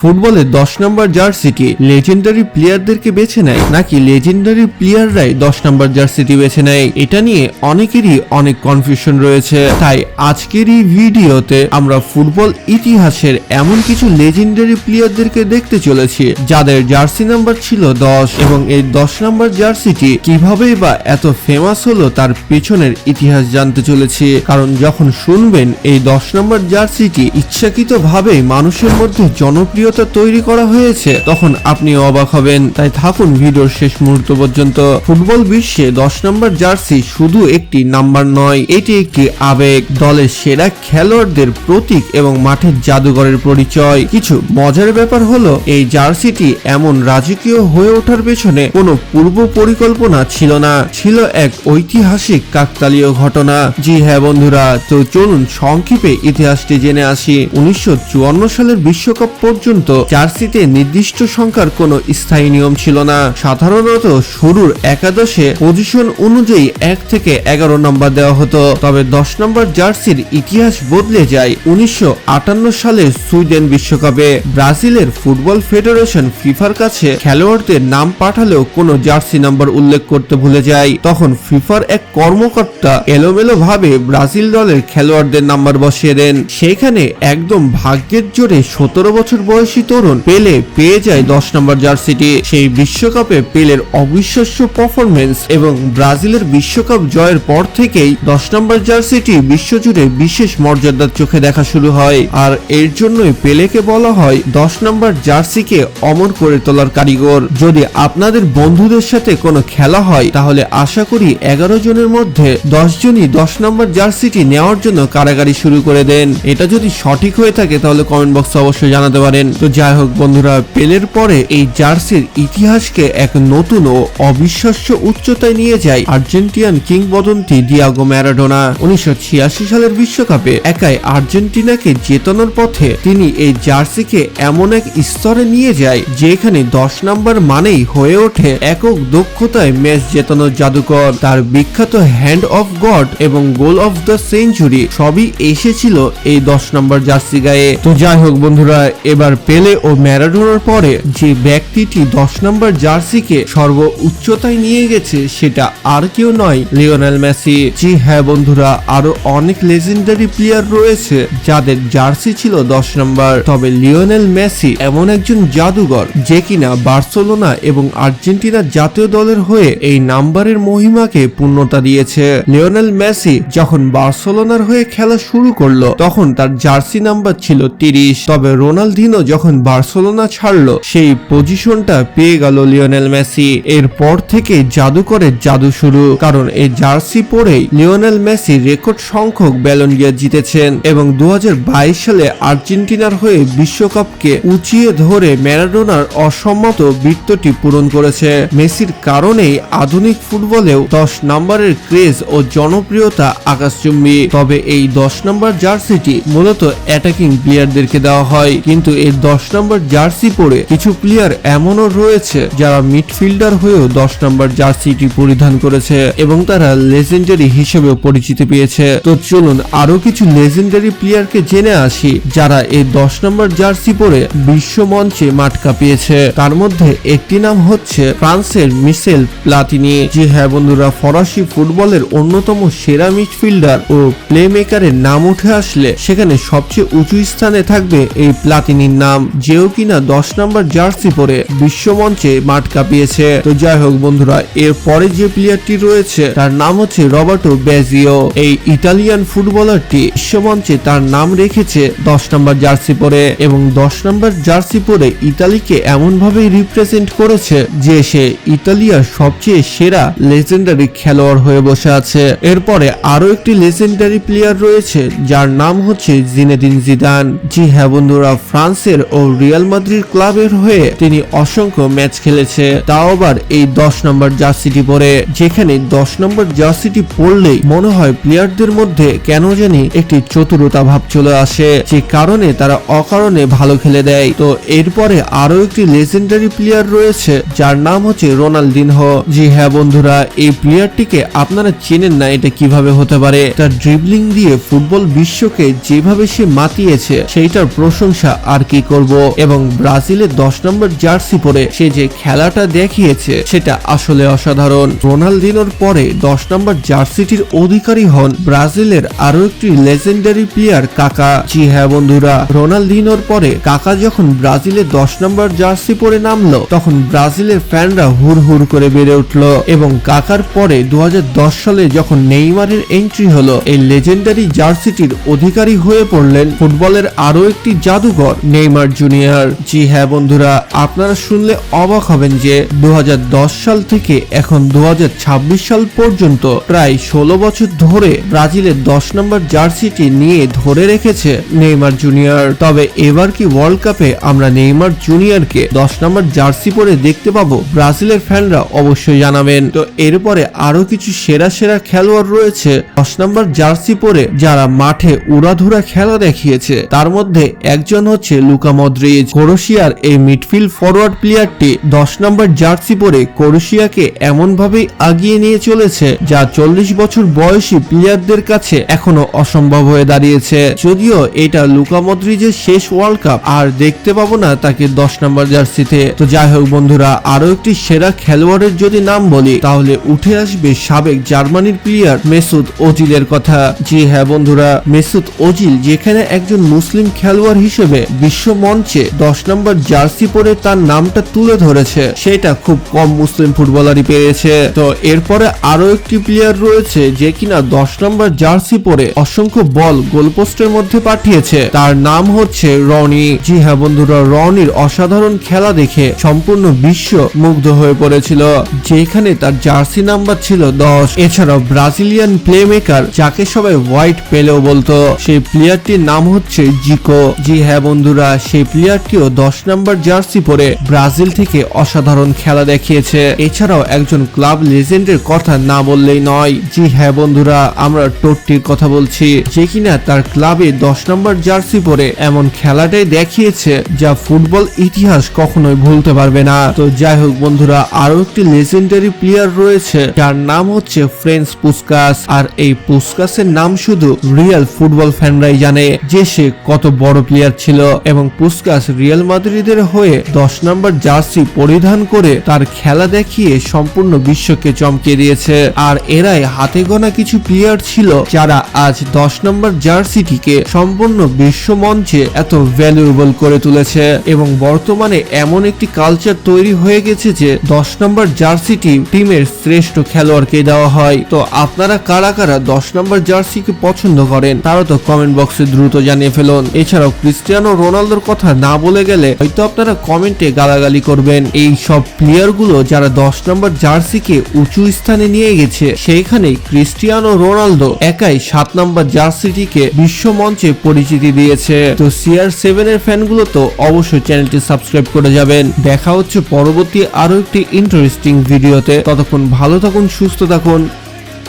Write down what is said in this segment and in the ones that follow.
ফুটবলে 10 নম্বর জার্সিটি লেজেন্ডারি প্লেয়ারদেরকে বেছে নেয় নাকি লেজেন্ডারি প্লেয়াররাই 10 নম্বর জার্সিটি বেছে নেয়, এটা নিয়ে অনেকেরই অনেক কনফিউশন রয়েছে। তাই আজকের এই ভিডিওতে আমরা ফুটবল ইতিহাসের এমন কিছু লেজেন্ডারি প্লেয়ারদেরকে দেখতে চলেছি যাদের জার্সি নাম্বার ছিল 10 এবং এই 10 নম্বর জার্সিটি কিভাবে বা এত ফেমাস হলো তার পেছনের ইতিহাস জানতে চলেছি। কারণ যখন শুনবেন এই 10 নম্বর জার্সিটি ইচ্ছাকৃতভাবে মানুষের মধ্যে জনপ্রিয় তৈরি করা হয়েছে তখন আপনি অবাক হবেন। তাই থাকুন ভিডিওর শেষ মুহূর্ত পর্যন্ত। ফুটবল বিশ্বে 10 নম্বর জার্সি শুধু একটি নাম্বার নয়, এটি একটি আবেগ, দলের সেরা খেলোয়াড়দের প্রতীক এবং মাঠের জাদুঘরের পরিচয়। কিছু মজার ব্যাপার হলো এই জার্সিটি এমন রাজকীয় হয়ে ওঠার পেছনে কোনো পূর্ব পরিকল্পনা ছিল না, ছিল এক ঐতিহাসিক কাকতালীয় ঘটনা। জি হ্যাঁ বন্ধুরা, তো চলুন সংক্ষেপে ইতিহাসটি জেনে আসি। 1954 সালের বিশ্বকাপ পর্যন্ত জার্সিতে নির্দিষ্ট সংখ্যার কোনো স্থায়ী নিয়ম ছিল না। সাধারণত শুরুর একাদশে পজিশন অনুযায়ী 1 থেকে 11 নম্বর দেওয়া হতো। তবে 10 নম্বর জার্সির ইতিহাস বদলে যায় 1958 সালের সুইডেন বিশ্বকাপে। ব্রাজিলের ফুটবল ফেডারেশন ফিফার কাছে খেলোয়াড়দের নাম পাঠালেও কোনো জার্সি নাম্বার উল্লেখ করতে ভুলে যায়। তখন ফিফার এক কর্মকর্তা এলোমেলো ভাবে ব্রাজিল দলের খেলোয়াড়দের নাম্বার বসিয়ে দেন। সেখানে একদম ভাগ্যের জোরে 17 বছর বয়সী তরুণ পেলে পেয়ে যায় 10 নম্বর জার্সিটি। সেই বিশ্বকাপে পেলের অবিশ্বাস্য পারফরমেন্স এবং ব্রাজিলের বিশ্বকাপ জয়ের পর থেকেই 10 নম্বর জার্সিটি বিশ্বজুড়ে বিশেষ মর্যাদার চোখে দেখা শুরু হয়। আর এর জন্যই পেলেকে বলা হয় 10 নম্বর জার্সিকে অমর করে তোলার কারিগর। যদি আপনাদের বন্ধুদের সাথে কোনো খেলা হয় তাহলে আশা করি 11 জনের মধ্যে 10 জনই 10 নম্বর জার্সিটি নেওয়ার জন্য কারাগারি শুরু করে দেন। এটা যদি সঠিক হয়ে থাকে তাহলে কমেন্ট বক্সে অবশ্যই জানাতে পারেন। তো যাই হোক বন্ধুরা, পেলের পরে এই জার্সির ইতিহাসকে এক নতুন ও অবিশ্বাস্য উচ্চতায় নিয়ে যায় আর্জেন্টিনান কিংবদন্তি ডিয়েগো ম্যারাডোনা। 1986 সালের বিশ্বকাপে একাই আর্জেন্টিনাকে জেতানোর পথে তিনি এই জার্সিকে এমন এক স্তরে নিয়ে যায় যেখানে 10 নম্বর মানেই হয়ে ওঠে একক দক্ষতায় ম্যাচ জেতানোর জাদুকর। তার বিখ্যাত হ্যান্ড অফ গড এবং গোল অফ দ্য সেঞ্চুরি সবই এসেছিল এই 10 নম্বর জার্সি গায়ে। তো যাই হোক বন্ধুরা, এবার পেলে ও ম্যারাডোনার পরে যে ব্যক্তিটি 10 নম্বর জার্সিকে সর্ব উচ্চতায় নিয়ে গেছে সেটা আর কেউ নয়, লিওনেল মেসি। জি হ্যাঁ বন্ধুরা, আরো অনেক লেজেন্ডারি প্লেয়ার রয়েছে যাদের জার্সি ছিল 10 নম্বর, তবে লিওনেল মেসি এমন একজন জাদুঘর যে কিনা বার্সেলোনা এবং আর্জেন্টিনা জাতীয় দলের হয়ে এই নাম্বারের মহিমাকে পূর্ণতা দিয়েছে। লিওনেল মেসি যখন বার্সেলোনার হয়ে খেলা শুরু করলো তখন তার জার্সি নাম্বার ছিল 30, তবে রোনালদিনো যখন বার্সেলোনা ছাড়লো সেই পজিশনটা পেয়ে গেল লিওনেল মেসি। এরপর থেকে জাদুকরের জাদু শুরু, কারণ এই জার্সি পরেই লিওনেল মেসি রেকর্ড সংখ্যক ব্যালন ডি'অর জিতেছেন এবং 2022 সালে আর্জেন্টিনার হয়ে বিশ্বকাপকে উঁচিয়ে ধরে ম্যারাডোনার অসম্মত বৃত্তটি পূরণ করেছে। মেসির কারণেই আধুনিক ফুটবলেও 10 নম্বরের ক্রেজ ও জনপ্রিয়তা আকাশচুম্বী। তবে এই 10 নম্বর জার্সিটি মূলত অ্যাটাকিং প্লেয়ারদেরকে দেওয়া হয়, কিন্তু এই 10 নম্বর জার্সি পরে কিছু প্লেয়ার এমনও রয়েছে যারা মিডফিল্ডার হয়েও 10 নম্বর জার্সিটি পরিধান করেছে এবং তারা লেজেন্ডারি হিসেবেও পরিচিতি পেয়েছে। তো চলুন আরো কিছু লেজেন্ডারি প্লেয়ারকে জেনে আসি যারা এই 10 নম্বর জার্সি পরে বিশ্ব মঞ্চে মাঠ কাঁপিয়েছে। তার মধ্যে একটি নাম হচ্ছে ফ্রান্সের মিশেল প্লাতিনি। জি হ্যাঁ বন্ধুরা, ফরাসি ফুটবলের অন্যতম সেরা মিডফিল্ডার ও প্লে মেকারের নাম উঠে আসলে সেখানে সবচেয়ে উঁচু স্থানে থাকবে এই প্লাতিনির নাম, যেও কিনা 10 নম্বর জার্সি পরে বিশ্বমঞ্চে মাঠ কাঁপিয়েছে। তো যাই হোক বন্ধুরা, এর পরে যে প্লেয়ারটি রয়েছে তার নাম হচ্ছে রবার্টো ব্যাজিও। এই ইটালিয়ান ফুটবলারটি বিশ্বমঞ্চে তার নাম রেখেছে 10 নম্বর জার্সি পরে এবং 10 নম্বর জার্সি পরে ইতালিকে এমন ভাবে রিপ্রেজেন্ট করেছে যে সে ইতালিয়ার সবচেয়ে সেরা লেজেন্ডারি খেলোয়াড় হয়ে বসে আছে। এরপরে আরো একটি লেজেন্ডারি প্লেয়ার রয়েছে যার নাম হচ্ছে জিনেদিন জিদান। জি হ্যাঁ বন্ধুরা, ফ্রান্সের ও রিয়াল মাদ্রিদ ক্লাবের হয়ে তিনি অসংখ্য ম্যাচ খেলেছে, তাও আবার এই 10 নম্বর জার্সিটি পরে, যেখানে 10 নম্বর জার্সিটি পরলেই মনে হয় প্লেয়ারদের মধ্যে কেন জানি একটি চতুরতা ভাব চলে আসে, যে কারণে তারা অকারণে ভালো খেলে দেয়। তো এরপরে আরো একটি লেজেন্ডারি প্লেয়ার রয়েছে যার নাম হচ্ছে রোনালদিনহো। জি হ্যাঁ বন্ধুরা, এই প্লেয়ারটিকে আপনারা চেনেন না, এটা কিভাবে হতে পারে? তার ড্রিবলিং দিয়ে ফুটবল বিশ্বকে যেভাবে সে মাতিয়েছে সেইটার প্রশংসা আর কি করব এবং ব্রাজিলের 10 নম্বর জার্সি পরে সে যে খেলাটা দেখিয়েছে সেটা আসলে অসাধারণ। রোনালদিনোর পরে 10 নম্বর জার্সিটির অধিকারী হন ব্রাজিলের আরো একটি লেজেন্ডারি প্লেয়ার কাকা। জি হ্যাঁ বন্ধুরা, রোনালদিনোর পরে কাকা যখন ব্রাজিলের 10 নম্বর জার্সি পরে নামলো তখন ব্রাজিলের ফ্যানরা হুর হুর করে বেড়ে উঠলো এবং কাকার পরে 2010 সালে যখন নেইমারের এন্ট্রি হলো এই লেজেন্ডারি জার্সিটির অধিকারী হয়ে পড়লেন ফুটবলের আরো একটি জাদুঘর নেইমার জুনিয়র। জি হ্যাঁ বন্ধুরা, আপনারা শুনলে অবাক হবেন যে 2010 সাল থেকে এখন 2026 সাল পর্যন্ত প্রায় 16 বছর ধরে ব্রাজিলের 10 নম্বর জার্সিটি নিয়ে ধরে রেখেছে নেইমার জুনিয়র। তবে এবার কি ওয়ার্ল্ড কাপে আমরা নেইমার জুনিয়রকে 10 নম্বর জার্সি পরে দেখতে পাবো? ব্রাজিলের ফ্যানরা অবশ্যই জানাবেন। তো এরপরে আরো কিছু সেরা সেরা খেলোয়াড় রয়েছে 10 নম্বর জার্সি পরে যারা মাঠে উড়াধুরা খেলা দেখিয়েছে। তার মধ্যে একজন হচ্ছে লুকা মদ্রিচ। ক্রোয়েশিয়ার এই মিডফিল্ড ফরওয়ার্ড প্লেয়ারটি 10 নম্বর জার্সি পরে ক্রোয়েশিয়াকে এমন ভাবেই আগিয়ে নিয়ে চলেছে যা 40 বছর বয়সী প্লেয়ারদের কাছে এখনো অসম্ভব হয়ে দাঁড়িয়েছে। যদিও এটা লুকা মদ্রিচের শেষ ওয়ার্ল্ড কাপ, আর দেখতে পাবো না তাকে 10 নম্বর জার্সিতে। তো যাই হোক বন্ধুরা, আরো একটি সেরা খেলোয়াড়ের যদি নাম বলি তাহলে উঠে আসবে সাবেক জার্মানির প্লেয়ার মেসুত ওজিলের কথা। জি হ্যাঁ বন্ধুরা, মেসুত ওজিল যেখানে একজন মুসলিম খেলোয়াড় হিসেবে বিশ্ব মঞ্চে 10 নম্বর জার্সি পরে তার নামটা তুলে ধরেছে, সেটা খুব কম মুসলিম ফুটবলারই পেয়েছে। তো এরপরে আরো একটি প্লেয়ার রয়েছে যে কিনা 10 নম্বর জার্সি পরে অসংখ্য বল গোলপোস্টের মধ্যে পাঠিয়েছে, তার নাম হচ্ছে রনি। জি হ্যাঁ বন্ধুরা, রনির অসাধারণ খেলা দেখে সম্পূর্ণ বিশ্ব মুগ্ধ হয়ে পড়েছিল, যেখানে তার জার্সি নাম্বার ছিল 10। এছাড়াও ব্রাজিলিয়ান প্লেমেকার যাকে সবাই হোয়াইট পেলেও বলতো, সেই প্লেয়ারটির নাম হচ্ছে জিকো। জি হ্যাঁ বন্ধুরা, সেই প্লেয়ারটিও 10 নম্বর জার্সি পরে ব্রাজিল থেকে অসাধারণ খেলা দেখিয়েছে। এছাড়াও একজন ক্লাব লেজেন্ডের কথা না বললেই নয়। জি হ্যাঁ বন্ধুরা, আমরা টোট্টির কথা বলছি, যে কিনা তার ক্লাবে 10 নম্বর জার্সি পরে এমন খেলাটাই দেখিয়েছে যা ফুটবল ইতিহাস কখনোই ভুলতে পারবে না। তো যাই হোক বন্ধুরা, আরো একটি লেজেন্ডারি প্লেয়ার রয়েছে যার নাম হচ্ছে ফ্রেন্স পুস্কাস। আর এই পুস্কাসের নাম শুধু রিয়াল ফুটবল ফ্যানরাই জানে যে সে কত বড় প্লেয়ার ছিল, এবং পুস্কাস রিয়াল মাদ্রিদের হয়ে 10 নম্বর জার্সি পরিধান করে তার খেলা দেখিয়ে সম্পূর্ণ বিশ্বকে চমকে দিয়েছে। আর এরাই হাতে গোনা কিছু প্লেয়ার ছিল যারা আজ 10 নম্বর জার্সিটিকে সম্পূর্ণ বিশ্ব মঞ্চে এত ভ্যালুয়েবল করে তুলেছে, এবং বর্তমানে এমন একটি কালচার তৈরি হয়ে গেছে যে 10 নম্বর জার্সিটি টিমের শ্রেষ্ঠ খেলোয়াড়কে দেওয়া হয়। তো আপনারা কারা কারা 10 নম্বর জার্সিকে পছন্দ করেন তারা তো কমেন্ট বক্সে দ্রুত জানিয়ে ফেলুন। এছাড়াও ক্রিস্টিয়ানো রোনালদোর কথা না বলে গেলে হয়তো আপনারা কমেন্টে গালাগালি করবেন। এই সব প্লেয়ারগুলো যারা 10 নম্বর জার্সিকে উঁচু স্থানে নিয়ে গেছে, সেইখানে ক্রিস্টিয়ানো রোনালদো একাই 7 নম্বর জার্সিটিকে বিশ্ব মঞ্চে পরিচিতি দিয়েছে। তো CR7 এর ফ্যানগুলো তো অবশ্যই চ্যানেলটি সাবস্ক্রাইব করে যাবেন। দেখা হচ্ছে পরবর্তী আরো একটি ইন্টারেস্টিং ভিডিওতে। ততক্ষণ ভালো থাকুন, সুস্থ থাকুন,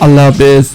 আল্লাহ হাফেজ।